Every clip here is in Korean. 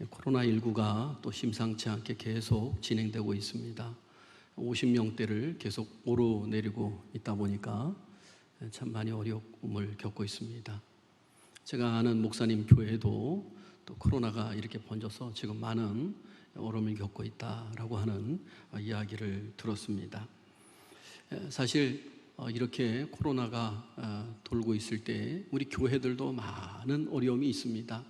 코로나19가 또 심상치 않게 계속 진행되고 있습니다. 50명대를 계속 오르내리고 있다 보니까 참 많이 어려움을 겪고 있습니다. 제가 아는 목사님 교회도 또 코로나가 이렇게 번져서 지금 많은 어려움을 겪고 있다라고 하는 이야기를 들었습니다. 사실 이렇게 코로나가 돌고 있을 때 우리 교회들도 많은 어려움이 있습니다.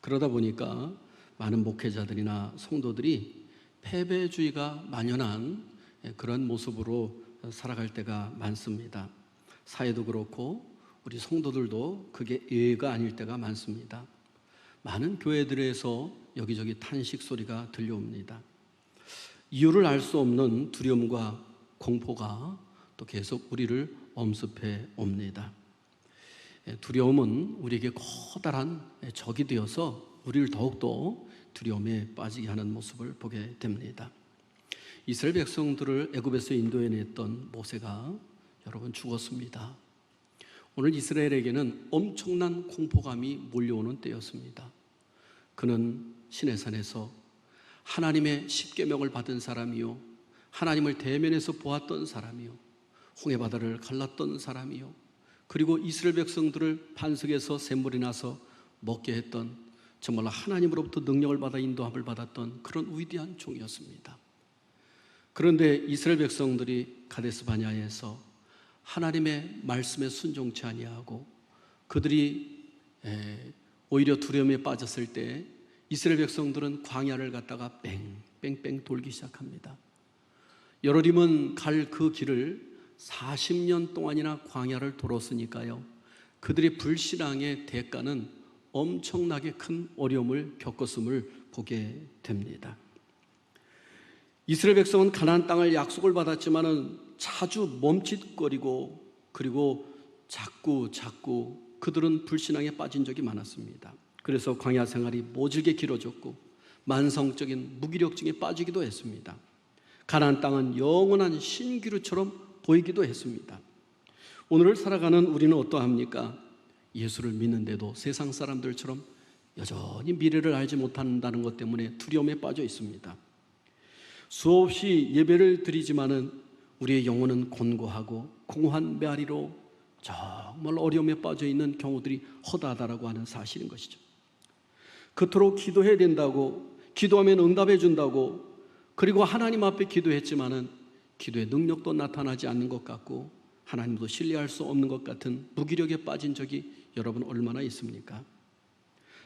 그러다 보니까 많은 목회자들이나 성도들이 패배주의가 만연한 그런 모습으로 살아갈 때가 많습니다. 사회도 그렇고 우리 성도들도 그게 예외가 아닐 때가 많습니다. 많은 교회들에서 여기저기 탄식 소리가 들려옵니다. 이유를 알 수 없는 두려움과 공포가 또 계속 우리를 엄습해 옵니다. 두려움은 우리에게 커다란 적이 되어서 우리를 더욱더 두려움에 빠지게 하는 모습을 보게 됩니다. 이스라엘 백성들을 애굽에서 인도해냈던 모세가 여러분 죽었습니다. 오늘 이스라엘에게는 엄청난 공포감이 몰려오는 때였습니다. 그는 시내산에서 하나님의 십계명을 받은 사람이요, 하나님을 대면에서 보았던 사람이요, 홍해바다를 갈랐던 사람이요, 그리고 이스라엘 백성들을 반석에서 샘물이 나서 먹게 했던 정말 하나님으로부터 능력을 받아 인도함을 받았던 그런 위대한 종이었습니다. 그런데 이스라엘 백성들이 가데스 바냐에서 하나님의 말씀에 순종치 아니하고 그들이 오히려 두려움에 빠졌을 때 이스라엘 백성들은 광야를 갔다가 뺑뺑뺑 돌기 시작합니다. 여로림은 갈 그 길을 40년 동안이나 광야를 돌았으니까요, 그들의 불신앙의 대가는 엄청나게 큰 어려움을 겪었음을 보게 됩니다. 이스라엘 백성은 가나안 땅을 약속을 받았지만은 자주 멈칫거리고 그리고 자꾸 그들은 불신앙에 빠진 적이 많았습니다. 그래서 광야 생활이 모질게 길어졌고 만성적인 무기력증에 빠지기도 했습니다. 가나안 땅은 영원한 신기루처럼 보이기도 했습니다. 오늘을 살아가는 우리는 어떠합니까? 예수를 믿는데도 세상 사람들처럼 여전히 미래를 알지 못한다는 것 때문에 두려움에 빠져 있습니다. 수없이 예배를 드리지만은 우리의 영혼은 곤고하고 공허한 메아리로 정말 어려움에 빠져 있는 경우들이 허다하다라고 하는 사실인 것이죠. 그토록 기도해야 된다고, 기도하면 응답해 준다고, 그리고 하나님 앞에 기도했지만은 기도의 능력도 나타나지 않는 것 같고 하나님도 신뢰할 수 없는 것 같은 무기력에 빠진 적이 여러분 얼마나 있습니까?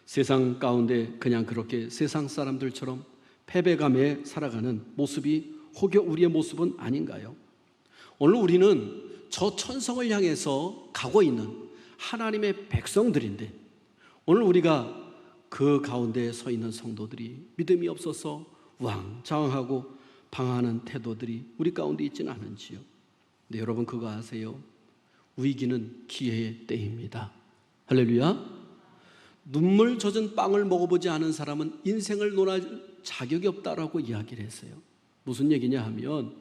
세상 가운데 그냥 그렇게 세상 사람들처럼 패배감에 살아가는 모습이 혹여 우리의 모습은 아닌가요? 오늘 우리는 저 천성을 향해서 가고 있는 하나님의 백성들인데, 오늘 우리가 그 가운데 서 있는 성도들이 믿음이 없어서 우왕좌왕하고 방황하는 태도들이 우리 가운데 있지는 않은지요? 근데 여러분 그거 아세요? 위기는 기회의 때입니다. 할렐루야. 눈물 젖은 빵을 먹어보지 않은 사람은 인생을 논할 자격이 없다라고 이야기를 했어요. 무슨 얘기냐 하면,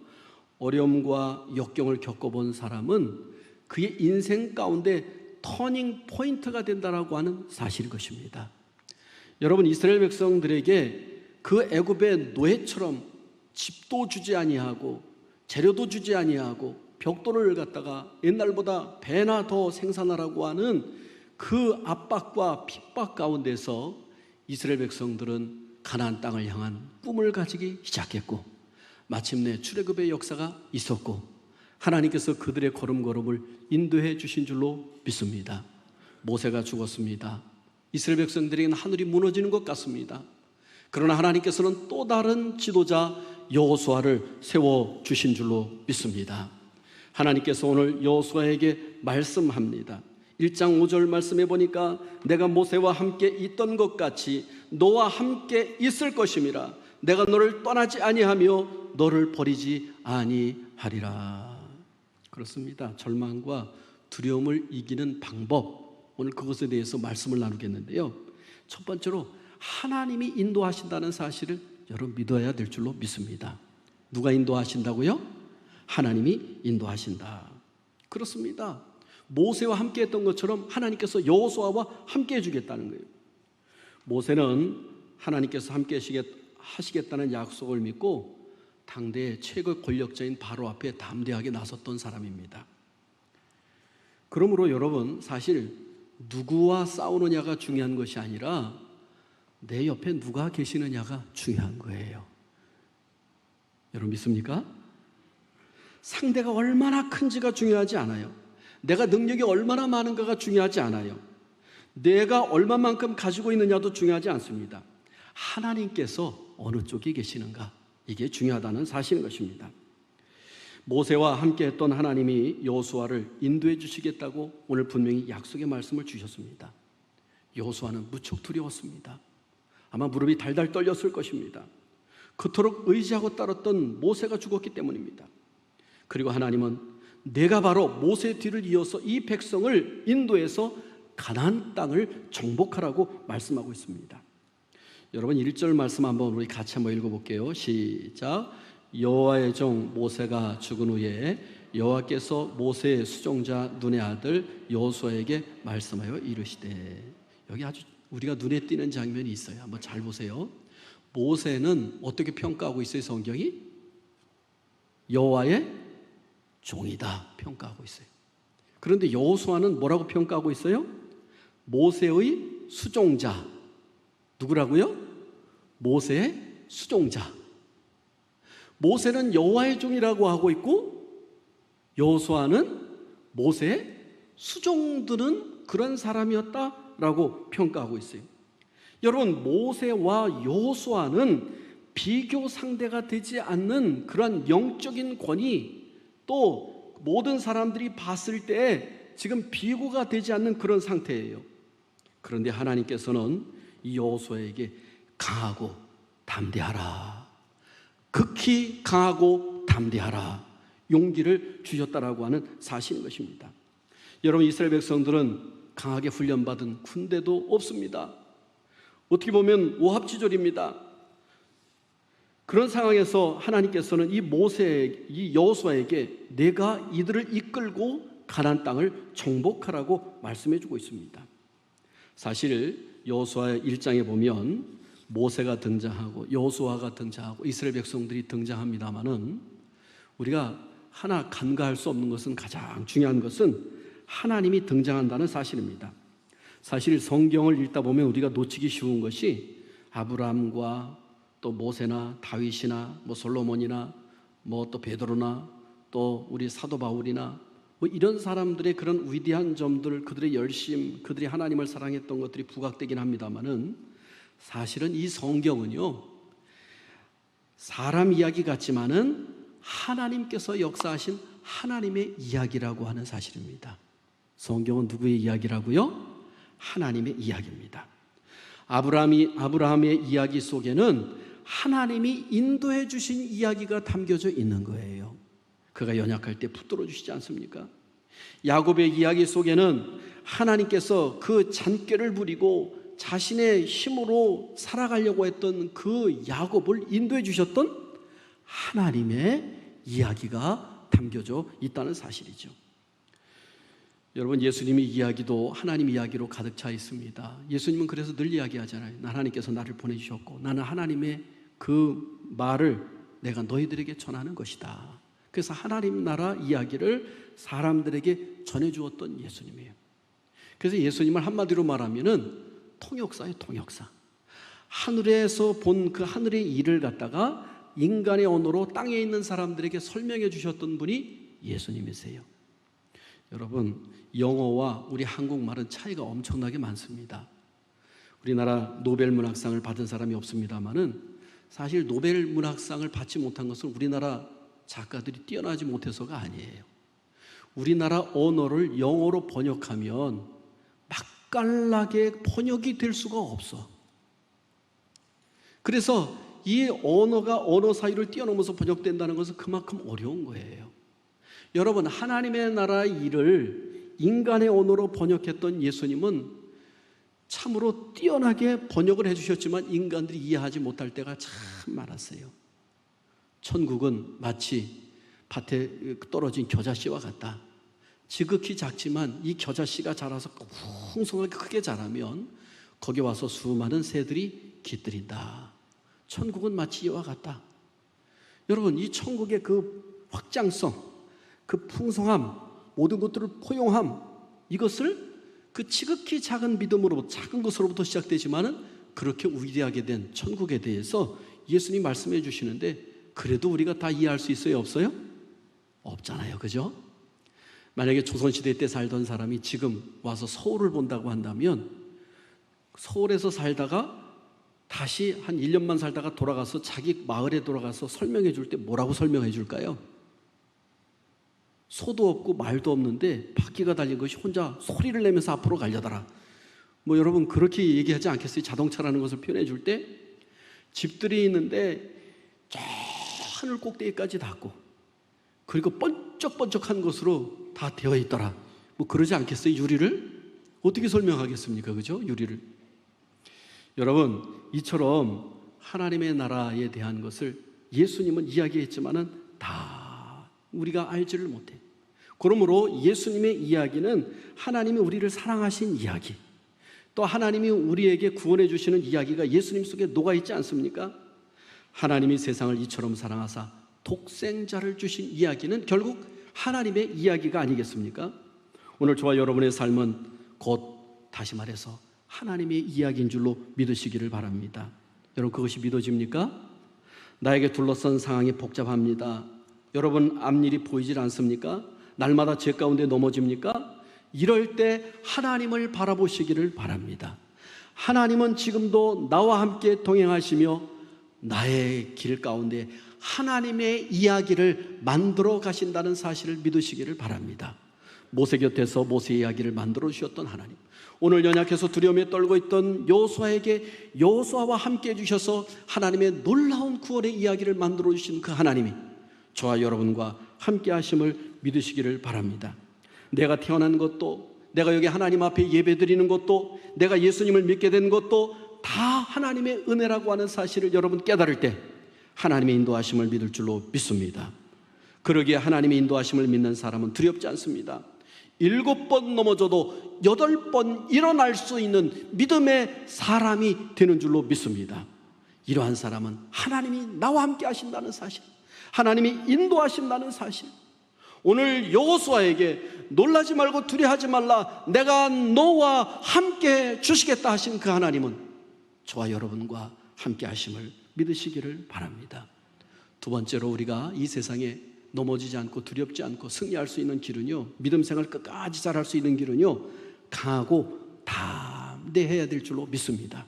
어려움과 역경을 겪어본 사람은 그의 인생 가운데 터닝 포인트가 된다라고 하는 사실인 것입니다. 여러분, 이스라엘 백성들에게 그 애굽의 노예처럼 집도 주지 아니하고 재료도 주지 아니하고 벽돌을 갖다가 옛날보다 배나 더 생산하라고 하는 그 압박과 핍박 가운데서 이스라엘 백성들은 가나안 땅을 향한 꿈을 가지기 시작했고, 마침내 출애굽의 역사가 있었고 하나님께서 그들의 걸음걸음을 인도해 주신 줄로 믿습니다. 모세가 죽었습니다. 이스라엘 백성들에게는 하늘이 무너지는 것 같습니다. 그러나 하나님께서는 또 다른 지도자 여호수아를 세워주신 줄로 믿습니다. 하나님께서 오늘 여호수아에게 말씀합니다. 1장 5절 말씀해 보니까 내가 모세와 함께 있던 것 같이 너와 함께 있을 것임이라. 내가 너를 떠나지 아니하며 너를 버리지 아니하리라. 그렇습니다. 절망과 두려움을 이기는 방법, 오늘 그것에 대해서 말씀을 나누겠는데요, 첫 번째로 하나님이 인도하신다는 사실을 여러분 믿어야 될 줄로 믿습니다. 누가 인도하신다고요? 하나님이 인도하신다. 그렇습니다. 모세와 함께 했던 것처럼 하나님께서 여호수아와 함께 해주겠다는 거예요. 모세는 하나님께서 함께 하시겠다는 약속을 믿고 당대의 최고 권력자인 바로 앞에 담대하게 나섰던 사람입니다. 그러므로 여러분, 사실 누구와 싸우느냐가 중요한 것이 아니라 내 옆에 누가 계시느냐가 중요한 거예요. 여러분 믿습니까? 상대가 얼마나 큰지가 중요하지 않아요. 내가 능력이 얼마나 많은가가 중요하지 않아요. 내가 얼마만큼 가지고 있느냐도 중요하지 않습니다. 하나님께서 어느 쪽에 계시는가, 이게 중요하다는 사실인 것입니다. 모세와 함께 했던 하나님이 여호수아를 인도해 주시겠다고 오늘 분명히 약속의 말씀을 주셨습니다. 여호수아는 무척 두려웠습니다. 아마 무릎이 달달 떨렸을 것입니다. 그토록 의지하고 따랐던 모세가 죽었기 때문입니다. 그리고 하나님은 내가 바로 모세의 뒤를 이어서 이 백성을 인도해서 가나안 땅을 정복하라고 말씀하고 있습니다. 여러분 1절 말씀 한번 우리 같이 한번 읽어볼게요. 시작. 여호와의 종 모세가 죽은 후에 여호와께서 모세의 수종자 눈의 아들 여호수아에게 말씀하여 이르시되, 여기 아주 우리가 눈에 띄는 장면이 있어요. 한번 잘 보세요. 모세는 어떻게 평가하고 있어요? 성경이 여호와의 종이다 평가하고 있어요. 그런데 여호수아는 뭐라고 평가하고 있어요? 모세의 수종자. 누구라고요? 모세의 수종자. 모세는 여호와의 종이라고 하고 있고 여호수아는 모세의 수종드는 그런 사람이었다라고 평가하고 있어요. 여러분, 모세와 여호수아는 비교 상대가 되지 않는 그런 영적인 권위, 또 모든 사람들이 봤을 때 지금 비교가 되지 않는 그런 상태예요. 그런데 하나님께서는 이 여호수아에게 강하고 담대하라, 극히 강하고 담대하라 용기를 주셨다라고 하는 사실인 것입니다. 여러분, 이스라엘 백성들은 강하게 훈련받은 군대도 없습니다. 어떻게 보면 오합지졸입니다. 그런 상황에서 하나님께서는 이 여호수아에게 내가 이들을 이끌고 가나안 땅을 정복하라고 말씀해 주고 있습니다. 사실 여호수아 1장에 보면 모세가 등장하고 여호수아가 등장하고 이스라엘 백성들이 등장합니다마는 우리가 하나 간과할 수 없는 것은, 가장 중요한 것은 하나님이 등장한다는 사실입니다. 사실 성경을 읽다 보면 우리가 놓치기 쉬운 것이 아브라함과 또 모세나 다윗이나 솔로몬이나 또 베드로나 또 우리 사도 바울이나 이런 사람들의 그런 위대한 점들, 그들의 열심, 그들이 하나님을 사랑했던 것들이 부각되긴 합니다만은 사실은 이 성경은요, 사람 이야기 같지만은 하나님께서 역사하신 하나님의 이야기라고 하는 사실입니다. 성경은 누구의 이야기라고요? 하나님의 이야기입니다. 아브라함의 이야기 속에는 하나님이 인도해 주신 이야기가 담겨져 있는 거예요. 그가 연약할 때 붙들어 주시지 않습니까? 야곱의 이야기 속에는 하나님께서 그 잔꾀를 부리고 자신의 힘으로 살아가려고 했던 그 야곱을 인도해 주셨던 하나님의 이야기가 담겨져 있다는 사실이죠. 여러분, 예수님의 이야기도 하나님 이야기로 가득 차 있습니다. 예수님은 그래서 늘 이야기하잖아요. 하나님께서 나를 보내주셨고 나는 하나님의 그 말을 내가 너희들에게 전하는 것이다. 그래서 하나님 나라 이야기를 사람들에게 전해주었던 예수님이에요. 그래서 예수님을 한마디로 말하면은 통역사예요, 통역사. 하늘에서 본 그 하늘의 일을 갖다가 인간의 언어로 땅에 있는 사람들에게 설명해 주셨던 분이 예수님이세요. 여러분, 영어와 우리 한국말은 차이가 엄청나게 많습니다. 우리나라 노벨 문학상을 받은 사람이 없습니다만은 사실 노벨 문학상을 받지 못한 것은 우리나라 작가들이 뛰어나지 못해서가 아니에요. 우리나라 언어를 영어로 번역하면 맛깔나게 번역이 될 수가 없어. 그래서 이 언어가 언어 사이를 뛰어넘어서 번역된다는 것은 그만큼 어려운 거예요. 여러분, 하나님의 나라의 일을 인간의 언어로 번역했던 예수님은 참으로 뛰어나게 번역을 해주셨지만 인간들이 이해하지 못할 때가 참 많았어요. 천국은 마치 밭에 떨어진 겨자씨와 같다. 지극히 작지만 이 겨자씨가 자라서 풍성하게 크게 자라면 거기 와서 수많은 새들이 깃들인다. 천국은 마치 이와 같다. 여러분, 이 천국의 그 확장성, 그 풍성함, 모든 것들을 포용함, 이것을 그 지극히 작은 믿음으로부터, 작은 것으로부터 시작되지만은 그렇게 위대하게 된 천국에 대해서 예수님이 말씀해 주시는데, 그래도 우리가 다 이해할 수 있어요? 없어요? 없잖아요. 그죠? 만약에 조선시대 때 살던 사람이 지금 와서 서울을 본다고 한다면, 서울에서 살다가 다시 한 1년만 살다가 돌아가서 자기 마을에 돌아가서 설명해 줄 때 뭐라고 설명해 줄까요? 소도 없고 말도 없는데 바퀴가 달린 것이 혼자 소리를 내면서 앞으로 가려더라. 뭐 여러분 그렇게 얘기하지 않겠어요? 자동차라는 것을 표현해 줄 때 집들이 있는데 저 하늘 꼭대기까지 닿고, 그리고 번쩍번쩍한 것으로 다 되어 있더라. 뭐 그러지 않겠어요? 유리를 어떻게 설명하겠습니까? 그죠? 유리를. 여러분, 이처럼 하나님의 나라에 대한 것을 예수님은 이야기했지만은 다 우리가 알지를 못해. 그러므로 예수님의 이야기는 하나님이 우리를 사랑하신 이야기, 또 하나님이 우리에게 구원해 주시는 이야기가 예수님 속에 녹아있지 않습니까? 하나님이 세상을 이처럼 사랑하사 독생자를 주신 이야기는 결국 하나님의 이야기가 아니겠습니까? 오늘 저와 여러분의 삶은 곧 다시 말해서 하나님의 이야기인 줄로 믿으시기를 바랍니다. 여러분, 그것이 믿어집니까? 나에게 둘러싼 상황이 복잡합니다. 여러분, 앞일이 보이질 않습니까? 날마다 죄 가운데 넘어집니까? 이럴 때 하나님을 바라보시기를 바랍니다. 하나님은 지금도 나와 함께 동행하시며 나의 길 가운데 하나님의 이야기를 만들어 가신다는 사실을 믿으시기를 바랍니다. 모세 곁에서 모세의 이야기를 만들어 주셨던 하나님, 오늘 연약해서 두려움에 떨고 있던 여호수아에게 여호수아와 함께 해주셔서 하나님의 놀라운 구원의 이야기를 만들어 주신 그 하나님이 저와 여러분과 함께 하심을 믿으시기를 바랍니다. 내가 태어난 것도, 내가 여기 하나님 앞에 예배드리는 것도, 내가 예수님을 믿게 된 것도 다 하나님의 은혜라고 하는 사실을 여러분 깨달을 때 하나님의 인도하심을 믿을 줄로 믿습니다. 그러기에 하나님의 인도하심을 믿는 사람은 두렵지 않습니다. 7번 넘어져도 8번 일어날 수 있는 믿음의 사람이 되는 줄로 믿습니다. 이러한 사람은 하나님이 나와 함께 하신다는 사실, 하나님이 인도하신다는 사실, 오늘 여호수아에게 놀라지 말고 두려워하지 말라, 내가 너와 함께 주시겠다 하신 그 하나님은 저와 여러분과 함께 하심을 믿으시기를 바랍니다. 두 번째로, 우리가 이 세상에 넘어지지 않고 두렵지 않고 승리할 수 있는 길은요, 믿음 생활 끝까지 잘할 수 있는 길은요, 강하고 담대해야 될 줄로 믿습니다.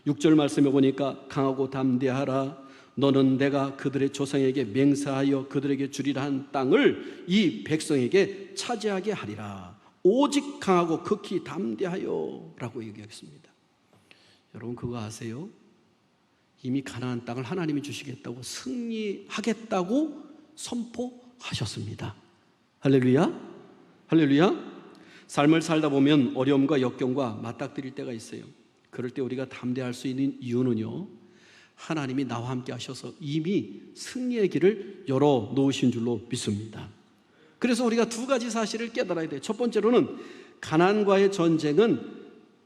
6절 말씀에 보니까 강하고 담대하라, 너는 내가 그들의 조상에게 맹세하여 그들에게 주리라 한 땅을 이 백성에게 차지하게 하리라. 오직 강하고 극히 담대하여 라고 얘기하겠습니다. 여러분, 그거 아세요? 이미 가나안 땅을 하나님이 주시겠다고, 승리하겠다고 선포하셨습니다. 할렐루야, 할렐루야. 삶을 살다 보면 어려움과 역경과 맞닥뜨릴 때가 있어요. 그럴 때 우리가 담대할 수 있는 이유는요, 하나님이 나와 함께 하셔서 이미 승리의 길을 열어 놓으신 줄로 믿습니다. 그래서 우리가 두 가지 사실을 깨달아야 돼요. 첫 번째로는 가나안과의 전쟁은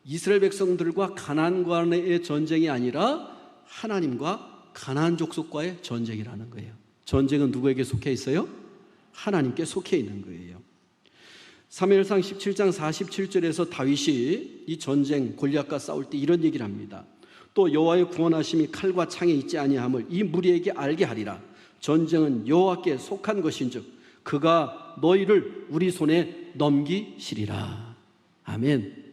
이스라엘 백성들과 가나안과의 전쟁이 아니라 하나님과 가나안 족속과의 전쟁이라는 거예요. 전쟁은 누구에게 속해 있어요? 하나님께 속해 있는 거예요. 사무엘상 17장 47절에서 다윗이 이 전쟁 골리앗과 싸울 때 이런 얘기를 합니다. 또 여호와의 구원하심이 칼과 창에 있지 아니함을 이 무리에게 알게 하리라. 전쟁은 여호와께 속한 것인즉 그가 너희를 우리 손에 넘기시리라. 아멘.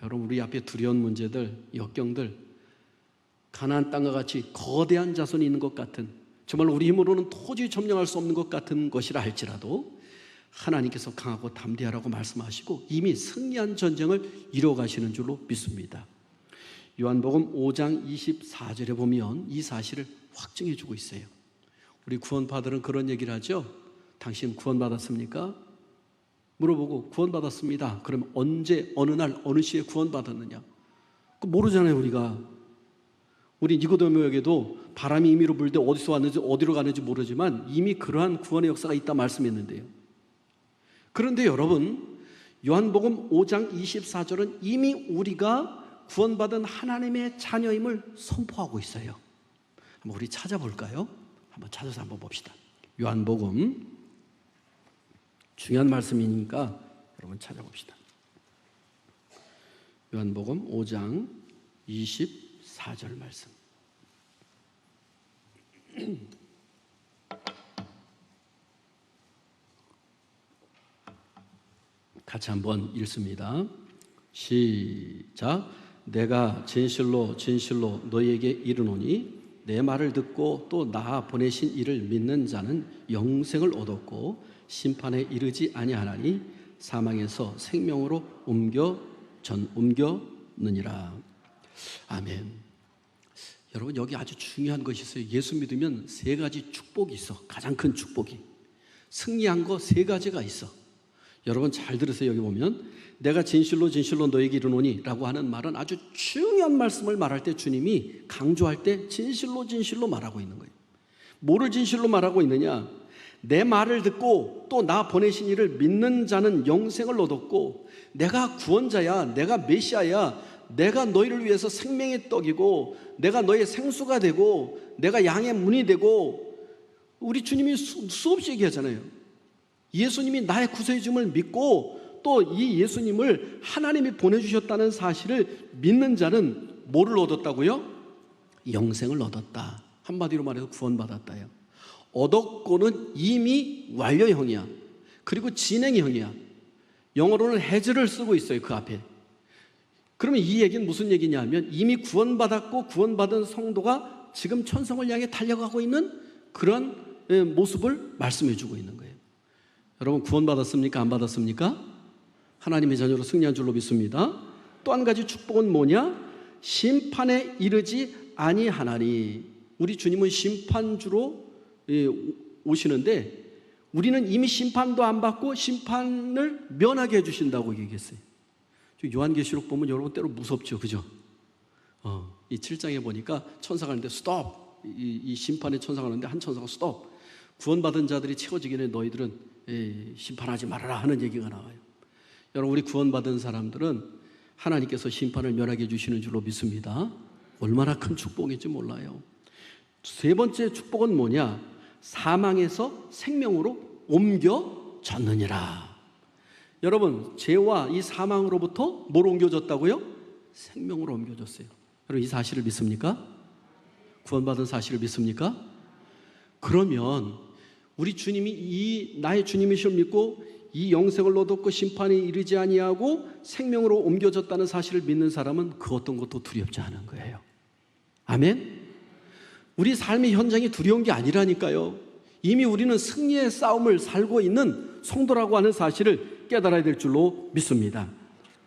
여러분, 우리 앞에 두려운 문제들, 역경들, 가나안 땅과 같이 거대한 자손이 있는 것 같은, 정말 우리 힘으로는 도저히 점령할 수 없는 것 같은 것이라 할지라도 하나님께서 강하고 담대하라고 말씀하시고 이미 승리한 전쟁을 이뤄가시는 줄로 믿습니다. 요한복음 5장 24절에 보면 이 사실을 확증해 주고 있어요. 우리 구원파들은 그런 얘기를 하죠. 당신 구원받았습니까? 물어보고 구원받았습니다. 그럼 언제, 어느 날, 어느 시에 구원받았느냐? 모르잖아요. 우리 니고데모에게도 바람이 임의로 불 때 어디서 왔는지 어디로 가는지 모르지만 이미 그러한 구원의 역사가 있다 말씀했는데요. 그런데 여러분, 요한복음 5장 24절은 이미 우리가 구원받은 하나님의 자녀임을 선포하고 있어요. 한번 우리 찾아볼까요? 한번 찾아서 한번 봅시다. 요한복음, 중요한 말씀이니까 여러분 찾아봅시다. 요한복음 5장 24절 말씀. 같이 한번 읽습니다. 시작. 내가 진실로 진실로 너희에게 이르노니 내 말을 듣고 또 나 보내신 이를 믿는 자는 영생을 얻었고 심판에 이르지 아니하나니 사망에서 생명으로 옮겨느니라. 아멘. 여러분, 여기 아주 중요한 것이 있어요. 예수 믿으면 세 가지 축복이 있어. 가장 큰 축복이. 승리한 거 세 가지가 있어. 여러분 잘 들으세요. 여기 보면 내가 진실로 진실로 너에게 이르노니 라고 하는 말은 아주 중요한 말씀을 말할 때 주님이 강조할 때 진실로 진실로 말하고 있는 거예요. 뭐를 진실로 말하고 있느냐? 내 말을 듣고 또 나 보내신 이를 믿는 자는 영생을 얻었고 내가 구원자야, 내가 메시아야, 내가 너희를 위해서 생명의 떡이고 내가 너희의 생수가 되고 내가 양의 문이 되고, 우리 주님이 수없이 얘기하잖아요. 예수님이 나의 구세의 줌을 믿고 또 이 예수님을 하나님이 보내주셨다는 사실을 믿는 자는 뭐를 얻었다고요? 영생을 얻었다. 한마디로 말해서 구원받았다요. 얻었고는 이미 완료형이야. 그리고 진행형이야. 영어로는 has를 쓰고 있어요. 그 앞에. 그러면 이 얘기는 무슨 얘기냐 하면 이미 구원받았고 구원받은 성도가 지금 천성을 향해 달려가고 있는 그런 모습을 말씀해 주고 있는 거예요. 여러분 구원받았습니까? 안 받았습니까? 하나님의 자녀로 승리한 줄로 믿습니다. 또 한 가지 축복은 뭐냐? 심판에 이르지 아니하나니. 우리 주님은 심판주로 오시는데 우리는 이미 심판도 안 받고 심판을 면하게 해주신다고 얘기했어요. 요한계시록 보면 여러분 때로 무섭죠, 그죠? 이 7장에 보니까 천사가 하는데 스톱, 이 심판의 천사가 하는데 한 천사가 스톱, 구원받은 자들이 채워지기 전에 너희들은 심판하지 말아라 하는 얘기가 나와요. 여러분 우리 구원받은 사람들은 하나님께서 심판을 면하게 해주시는 줄로 믿습니다. 얼마나 큰 축복인지 몰라요. 세 번째 축복은 뭐냐? 사망에서 생명으로 옮겨졌느니라. 여러분 죄와 이 사망으로부터 뭘 옮겨졌다고요? 생명으로 옮겨졌어요. 여러분 이 사실을 믿습니까? 구원받은 사실을 믿습니까? 그러면 우리 주님이 이 나의 주님이심을 믿고 이 영생을 얻었고 심판에 이르지 아니하고 생명으로 옮겨졌다는 사실을 믿는 사람은 그 어떤 것도 두렵지 않은 거예요. 아멘? 우리 삶의 현장이 두려운 게 아니라니까요. 이미 우리는 승리의 싸움을 살고 있는 성도라고 하는 사실을 깨달아야 될 줄로 믿습니다.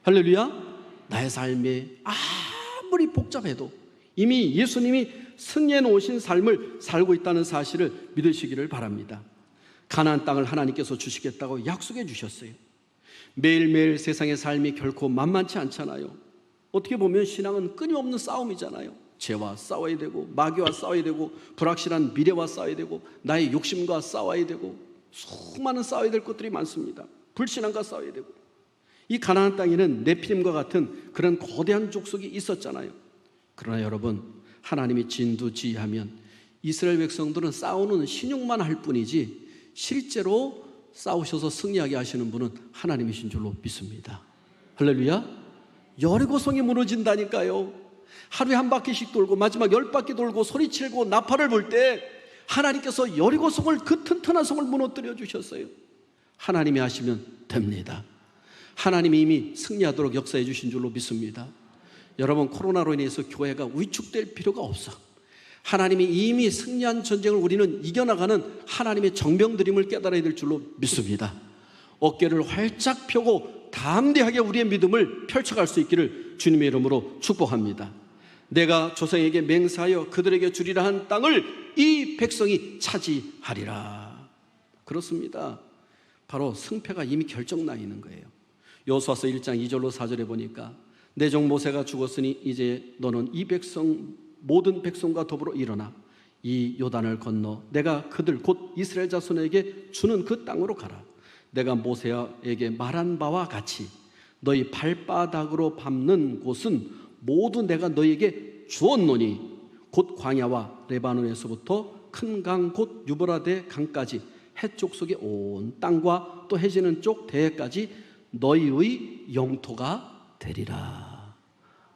할렐루야. 나의 삶이 아무리 복잡해도 이미 예수님이 승리해 놓으신 삶을 살고 있다는 사실을 믿으시기를 바랍니다. 가나안 땅을 하나님께서 주시겠다고 약속해 주셨어요. 매일매일 세상의 삶이 결코 만만치 않잖아요. 어떻게 보면 신앙은 끊임없는 싸움이잖아요. 죄와 싸워야 되고 마귀와 싸워야 되고 불확실한 미래와 싸워야 되고 나의 욕심과 싸워야 되고 수많은 싸워야 될 것들이 많습니다. 불신앙과 싸워야 되고. 이 가나안 땅에는 네피림과 같은 그런 거대한 족속이 있었잖아요. 그러나 여러분 하나님이 진두지휘하면 이스라엘 백성들은 싸우는 신용만 할 뿐이지 실제로 싸우셔서 승리하게 하시는 분은 하나님이신 줄로 믿습니다. 할렐루야. 여리고성이 무너진다니까요. 하루에 한 바퀴씩 돌고 마지막 10바퀴 돌고 소리치고 나팔을 불 때 하나님께서 여리고성을, 그 튼튼한 성을 무너뜨려 주셨어요. 하나님이 하시면 됩니다. 하나님이 이미 승리하도록 역사해 주신 줄로 믿습니다. 여러분 코로나로 인해서 교회가 위축될 필요가 없어. 하나님이 이미 승리한 전쟁을 우리는 이겨나가는 하나님의 정병들임을 깨달아야 될 줄로 믿습니다. 어깨를 활짝 펴고 담대하게 우리의 믿음을 펼쳐갈 수 있기를 주님의 이름으로 축복합니다. 내가 조상에게 맹세하여 그들에게 주리라 한 땅을 이 백성이 차지하리라. 그렇습니다. 바로 승패가 이미 결정나 있는 거예요. 여호수아서 1장 2절로 4절에 보니까 내 종 모세가 죽었으니 이제 너는 이 백성 모든 백성과 더불어 일어나 이 요단을 건너 내가 그들 곧 이스라엘 자손에게 주는 그 땅으로 가라. 내가 모세에게 말한 바와 같이 너희 발바닥으로 밟는 곳은 모두 내가 너에게 주었노니 곧 광야와 레바논에서부터 큰 강 곧 유브라데 강까지 해쪽 속의 온 땅과 또 해지는 쪽 대해까지 너희의 영토가 되리라.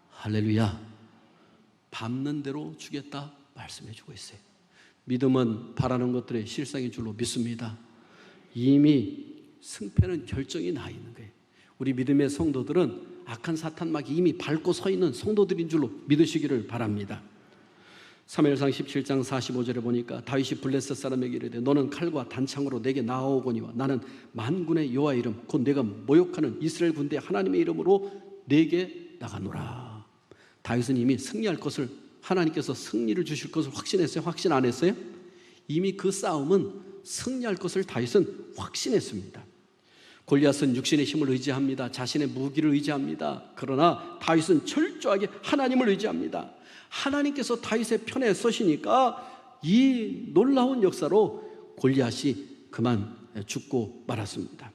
할렐루야. 밟는 대로 주겠다 말씀해 주고 있어요. 믿음은 바라는 것들의 실상인 줄로 믿습니다. 이미 승패는 결정이 나 있는 거예요. 우리 믿음의 성도들은 악한 사탄막이 이미 밟고 서 있는 성도들인 줄로 믿으시기를 바랍니다. 사무엘상 17장 45절에 보니까 다윗이 블레셋 사람에게 이르되 너는 칼과 단창으로 내게 나아오거니와 나는 만군의 여호와 이름 곧 내가 모욕하는 이스라엘 군대 하나님의 이름으로 내게 나가노라. 다윗은 이미 승리할 것을, 하나님께서 승리를 주실 것을 확신했어요? 확신 안 했어요? 이미 그 싸움은 승리할 것을 다윗은 확신했습니다. 골리앗은 육신의 힘을 의지합니다. 자신의 무기를 의지합니다. 그러나 다윗은 철저하게 하나님을 의지합니다. 하나님께서 다윗의 편에 서시니까 이 놀라운 역사로 골리앗이 그만 죽고 말았습니다.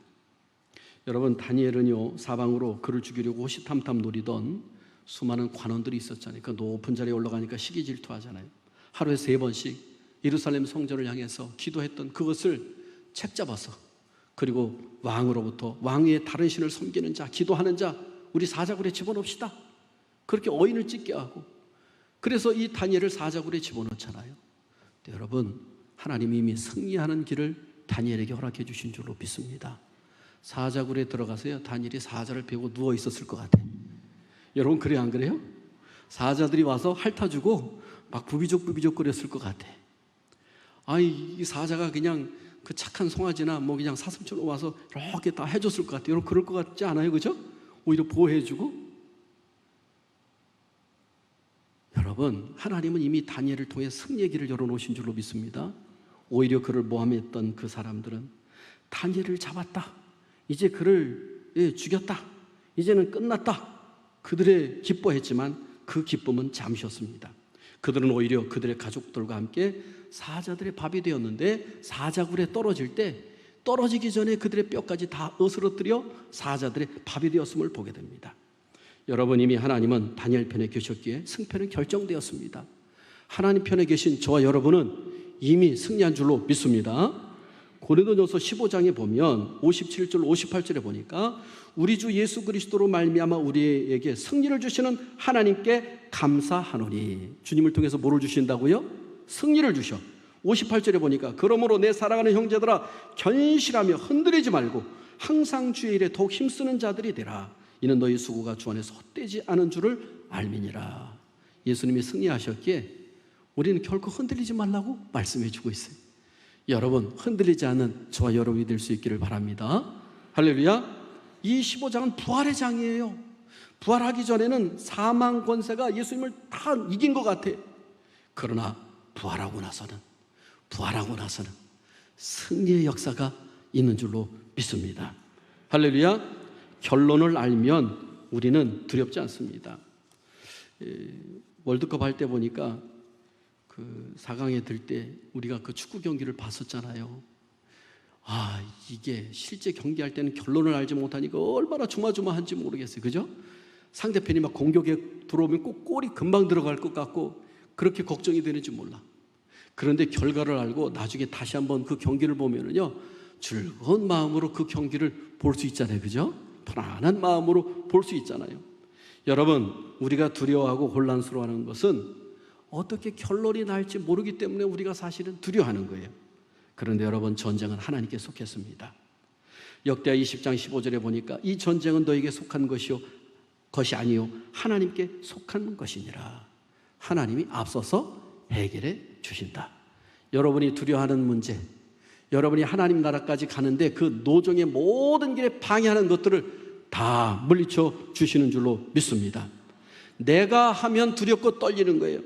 여러분, 다니엘은요 사방으로 그를 죽이려고 호시탐탐 노리던 수많은 관원들이 있었잖아요. 그 높은 자리에 올라가니까 시기 질투하잖아요. 하루에 3번씩 예루살렘 성전을 향해서 기도했던 그것을 책잡아서, 그리고 왕으로부터 왕위의 다른 신을 섬기는 자, 기도하는 자 우리 사자굴에 집어넣읍시다, 그렇게 어인을 찢게 하고, 그래서 이 다니엘을 사자굴에 집어넣잖아요. 여러분, 하나님이 이미 승리하는 길을 다니엘에게 허락해 주신 줄로 믿습니다. 사자굴에 들어가서요 다니엘이 사자를 베고 누워 있었을 것 같아요. 여러분, 그래요 안 그래요? 사자들이 와서 핥아주고 막 부비적부비적 거렸을 것 같아. 이 사자가 그냥 그 착한 송아지나 뭐 그냥 사슴처럼 와서 이렇게 다 해줬을 것 같아요. 여러분, 그럴 것 같지 않아요? 그죠? 오히려 보호해주고. 여러분, 하나님은 이미 다니엘을 통해 승리의 길을 열어놓으신 줄로 믿습니다. 오히려 그를 모함했던 그 사람들은 다니엘을 잡았다, 이제 그를 죽였다, 이제는 끝났다, 그들의 기뻐했지만 그 기쁨은 잠시였습니다. 그들은 오히려 그들의 가족들과 함께 사자들의 밥이 되었는데, 사자굴에 떨어질 때 떨어지기 전에 그들의 뼈까지 다 으스러뜨려 사자들의 밥이 되었음을 보게 됩니다. 여러분, 이미 하나님은 다니엘 편에 계셨기에 승패는 결정되었습니다. 하나님 편에 계신 저와 여러분은 이미 승리한 줄로 믿습니다. 고린도전서 15장에 보면 57절 58절에 보니까 우리 주 예수 그리스도로 말미암아 우리에게 승리를 주시는 하나님께 감사하노니. 주님을 통해서 뭐를 주신다고요? 승리를 주셔. 58절에 보니까 그러므로 내 사랑하는 형제들아 견실하며 흔들리지 말고 항상 주의 일에 더욱 힘쓰는 자들이 되라. 이는 너희 수고가 주 안에서 헛되지 않은 줄을 알미니라. 예수님이 승리하셨기에 우리는 결코 흔들리지 말라고 말씀해 주고 있어요. 여러분, 흔들리지 않는 저와 여러분이 될 수 있기를 바랍니다. 할렐루야. 이 15장은 부활의 장이에요. 부활하기 전에는 사망 권세가 예수님을 다 이긴 것 같아요. 그러나 부활하고 나서는 승리의 역사가 있는 줄로 믿습니다. 할렐루야. 결론을 알면 우리는 두렵지 않습니다. 월드컵 할 때 보니까 그 4강에 들 때 우리가 그 축구 경기를 봤었잖아요. 이게 실제 경기할 때는 결론을 알지 못하니까 얼마나 조마조마한지 모르겠어요. 그죠? 상대편이 막 공격에 들어오면 꼭 골이 금방 들어갈 것 같고 그렇게 걱정이 되는지 몰라. 그런데 결과를 알고 나중에 다시 한번 그 경기를 보면은요 즐거운 마음으로 그 경기를 볼 수 있잖아요. 그죠? 편안한 마음으로 볼 수 있잖아요. 여러분, 우리가 두려워하고 혼란스러워하는 것은 어떻게 결론이 날지 모르기 때문에 우리가 사실은 두려워하는 거예요. 그런데 여러분, 전쟁은 하나님께 속했습니다. 역대하 20장 15절에 보니까 이 전쟁은 너에게 속한 것이 아니요 하나님께 속한 것이니라. 하나님이 앞서서 해결해 주신다. 여러분이 두려워하는 문제, 여러분이 하나님 나라까지 가는데 그 노정의 모든 길에 방해하는 것들을 다 물리쳐 주시는 줄로 믿습니다. 내가 하면 두렵고 떨리는 거예요.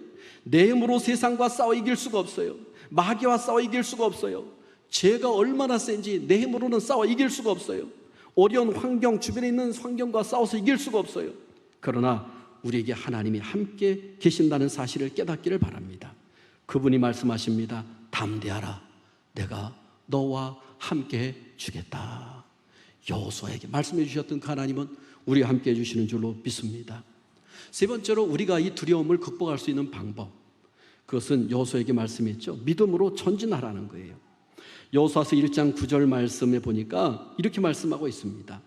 내 힘으로 세상과 싸워 이길 수가 없어요. 마귀와 싸워 이길 수가 없어요. 죄가 얼마나 센지 내 힘으로는 싸워 이길 수가 없어요. 어려운 환경, 주변에 있는 환경과 싸워서 이길 수가 없어요. 그러나 우리에게 하나님이 함께 계신다는 사실을 깨닫기를 바랍니다. 그분이 말씀하십니다. 담대하라, 내가 너와 함께 해주겠다. 여호수아에게 말씀해 주셨던 그 하나님은 우리와 함께 해주시는 줄로 믿습니다. 세 번째로 우리가 이 두려움을 극복할 수 있는 방법, 그것은 여호수아에게 말씀했죠. 믿음으로 전진하라는 거예요. 여호수아서 1장 9절 말씀에 보니까 이렇게 말씀하고 있습니다.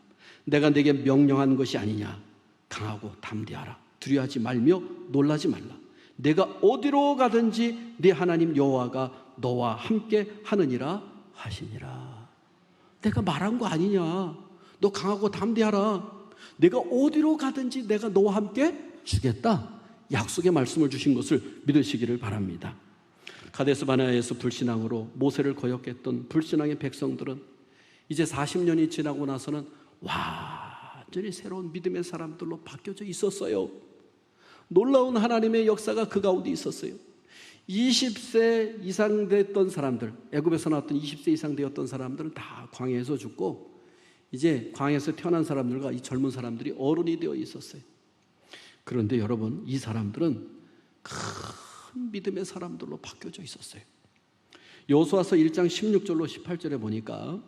내가 네게 명령한 것이 아니냐. 강하고 담대하라. 두려워하지 말며 놀라지 말라. 내가 어디로 가든지 네 하나님 여호와가 너와 함께 하느니라 하시니라. 내가 말한 거 아니냐. 너 강하고 담대하라. 내가 어디로 가든지 내가 너와 함께 주겠다. 약속의 말씀을 주신 것을 믿으시기를 바랍니다. 가데스 바네아에서 불신앙으로 모세를 거역했던 불신앙의 백성들은 이제 40년이 지나고 나서는 완전히 새로운 믿음의 사람들로 바뀌어져 있었어요. 놀라운 하나님의 역사가 그 가운데 있었어요. 20세 이상 됐던 사람들, 애굽에서 나왔던 20세 이상 되었던 사람들은 다 광야에서 죽고 이제 광야에서 태어난 사람들과 이 젊은 사람들이 어른이 되어 있었어요. 그런데 여러분, 이 사람들은 큰 믿음의 사람들로 바뀌어져 있었어요. 여호수아서 1장 16절로 18절에 보니까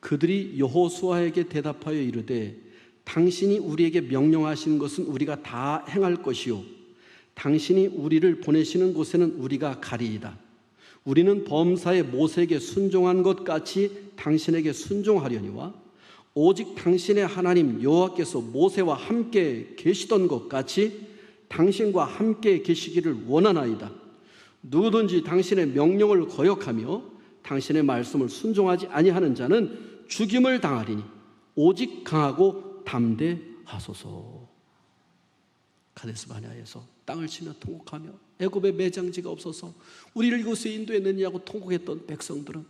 그들이 여호수아에게 대답하여 이르되 당신이 우리에게 명령하신 것은 우리가 다 행할 것이요 당신이 우리를 보내시는 곳에는 우리가 가리이다. 우리는 범사에 모세에게 순종한 것 같이 당신에게 순종하려니와 오직 당신의 하나님 여호와께서 모세와 함께 계시던 것 같이 당신과 함께 계시기를 원하나이다. 누구든지 당신의 명령을 거역하며 당신의 말씀을 순종하지 아니하는 자는 죽임을 당하리니 오직 강하고 담대하소서. 가데스 바네아에서 땅을 치며 통곡하며 애굽에 매장지가 없어서 우리를 이곳에 인도했느냐고 통곡했던 백성들은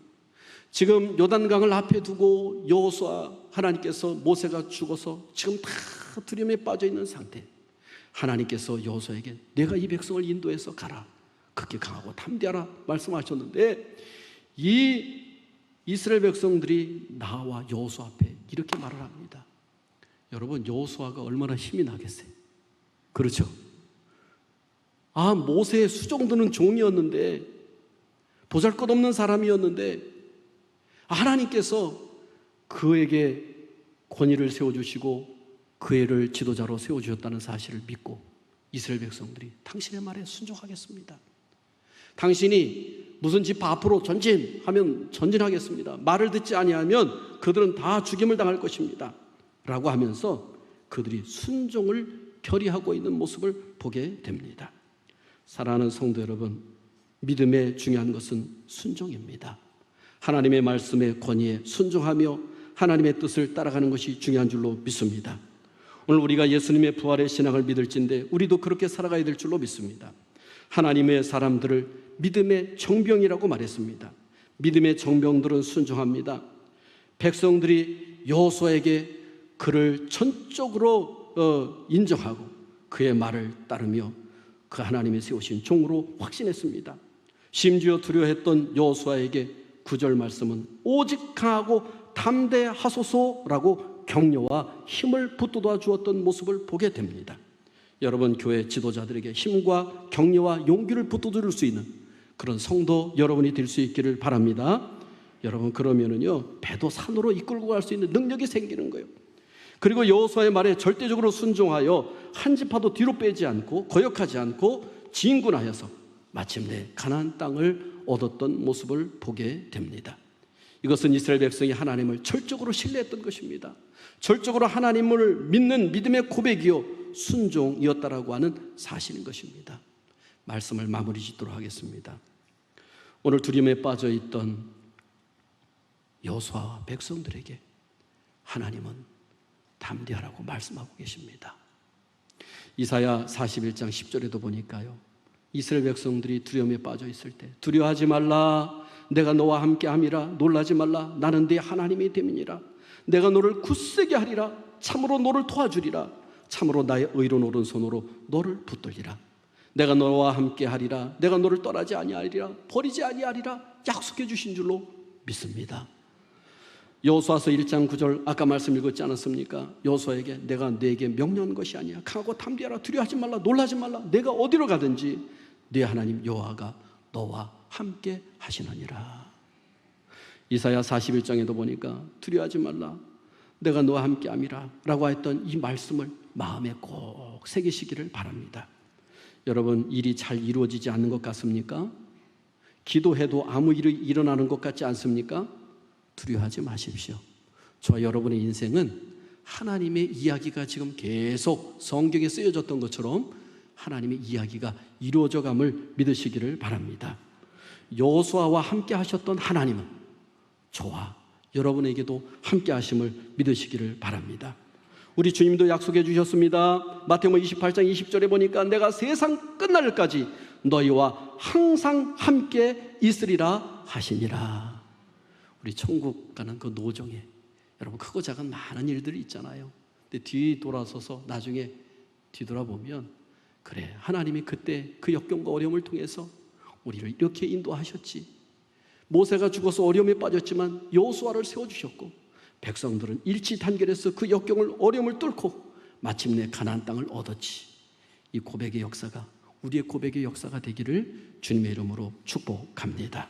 지금 요단강을 앞에 두고 여호수아 하나님께서 모세가 죽어서 지금 다 두려움에 빠져 있는 상태. 하나님께서 여호수아에게 내가 이 백성을 인도해서 가라. 그렇게 강하고 담대하라 말씀하셨는데 이 이스라엘 백성들이 나와 여호수아 앞에 이렇게 말을 합니다. 여러분, 여호수아가 얼마나 힘이 나겠어요? 그렇죠? 모세의 수종드는 종이었는데, 보잘것없는 사람이었는데 하나님께서 그에게 권위를 세워주시고 그 애를 지도자로 세워주셨다는 사실을 믿고 이스라엘 백성들이 당신의 말에 순종하겠습니다. 당신이 무슨 집 앞으로 전진하면 전진하겠습니다. 말을 듣지 아니하면 그들은 다 죽임을 당할 것입니다. 라고 하면서 그들이 순종을 결의하고 있는 모습을 보게 됩니다. 사랑하는 성도 여러분, 믿음의 중요한 것은 순종입니다. 하나님의 말씀의 권위에 순종하며 하나님의 뜻을 따라가는 것이 중요한 줄로 믿습니다. 오늘 우리가 예수님의 부활의 신앙을 믿을진데 우리도 그렇게 살아가야 될 줄로 믿습니다. 하나님의 사람들을 믿음의 정병이라고 말했습니다. 믿음의 정병들은 순종합니다. 백성들이 여호수아에게 그를 전적으로 인정하고 그의 말을 따르며 그 하나님이 세우신 종으로 확신했습니다. 심지어 두려워했던 여호수아에게 9절 말씀은 오직 강하고 담대하소서라고 격려와 힘을 북돋아 주었던 모습을 보게 됩니다. 여러분, 교회 지도자들에게 힘과 격려와 용기를 북돋을 수 있는 그런 성도 여러분이 될 수 있기를 바랍니다. 여러분, 그러면은요 배도 산으로 이끌고 갈 수 있는 능력이 생기는 거예요. 그리고 여호수아의 말에 절대적으로 순종하여 한 지파도 뒤로 빼지 않고 거역하지 않고 진군하여서 마침내 가나안 땅을 얻었던 모습을 보게 됩니다. 이것은 이스라엘 백성이 하나님을 절적으로 신뢰했던 것입니다. 절적으로 하나님을 믿는 믿음의 고백이요 순종이었다라고 하는 사실인 것입니다. 말씀을 마무리 짓도록 하겠습니다. 오늘 두려움에 빠져 있던 여호수아와 백성들에게 하나님은 담대하라고 말씀하고 계십니다. 이사야 41장 10절에도 보니까요, 이스라엘 백성들이 두려움에 빠져 있을 때 두려워하지 말라, 내가 너와 함께함이라. 놀라지 말라, 나는 네 하나님이 됨이니라. 내가 너를 굳세게 하리라. 참으로 너를 도와주리라. 참으로 나의 의로운 오른손으로 너를 붙들리라. 내가 너와 함께하리라. 내가 너를 떠나지 아니하리라. 버리지 아니하리라. 약속해 주신 줄로 믿습니다. 여호수아서 1장 9절 아까 말씀 읽었지 않았습니까? 여호수아에게 내가 네게 명령한 것이 아니야. 강하고 담대하라. 두려워하지 말라. 놀라지 말라. 내가 어디로 가든지 네 하나님 여호와가 너와 함께 하시느니라. 이사야 41장에도 보니까 두려워하지 말라. 내가 너와 함께함이라 라고 했던 이 말씀을 마음에 꼭 새기시기를 바랍니다. 여러분, 일이 잘 이루어지지 않는 것 같습니까? 기도해도 아무 일이 일어나는 것 같지 않습니까? 두려워하지 마십시오. 저와 여러분의 인생은 하나님의 이야기가 지금 계속 성경에 쓰여졌던 것처럼 하나님의 이야기가 이루어져감을 믿으시기를 바랍니다. 여호수아와 함께 하셨던 하나님은 저와 여러분에게도 함께 하심을 믿으시기를 바랍니다. 우리 주님도 약속해 주셨습니다. 마태복음 28장 20절에 보니까 내가 세상 끝날까지 너희와 항상 함께 있으리라 하시니라. 우리 천국 가는 그 노정에 여러분 크고 작은 많은 일들이 있잖아요. 근데 뒤돌아서서 나중에 뒤돌아보면 그래, 하나님이 그때 그 역경과 어려움을 통해서 우리를 이렇게 인도하셨지. 모세가 죽어서 어려움에 빠졌지만 여호수아를 세워주셨고 백성들은 일치단결해서 그 역경을 어려움을 뚫고 마침내 가나안 땅을 얻었지. 이 고백의 역사가 우리의 고백의 역사가 되기를 주님의 이름으로 축복합니다.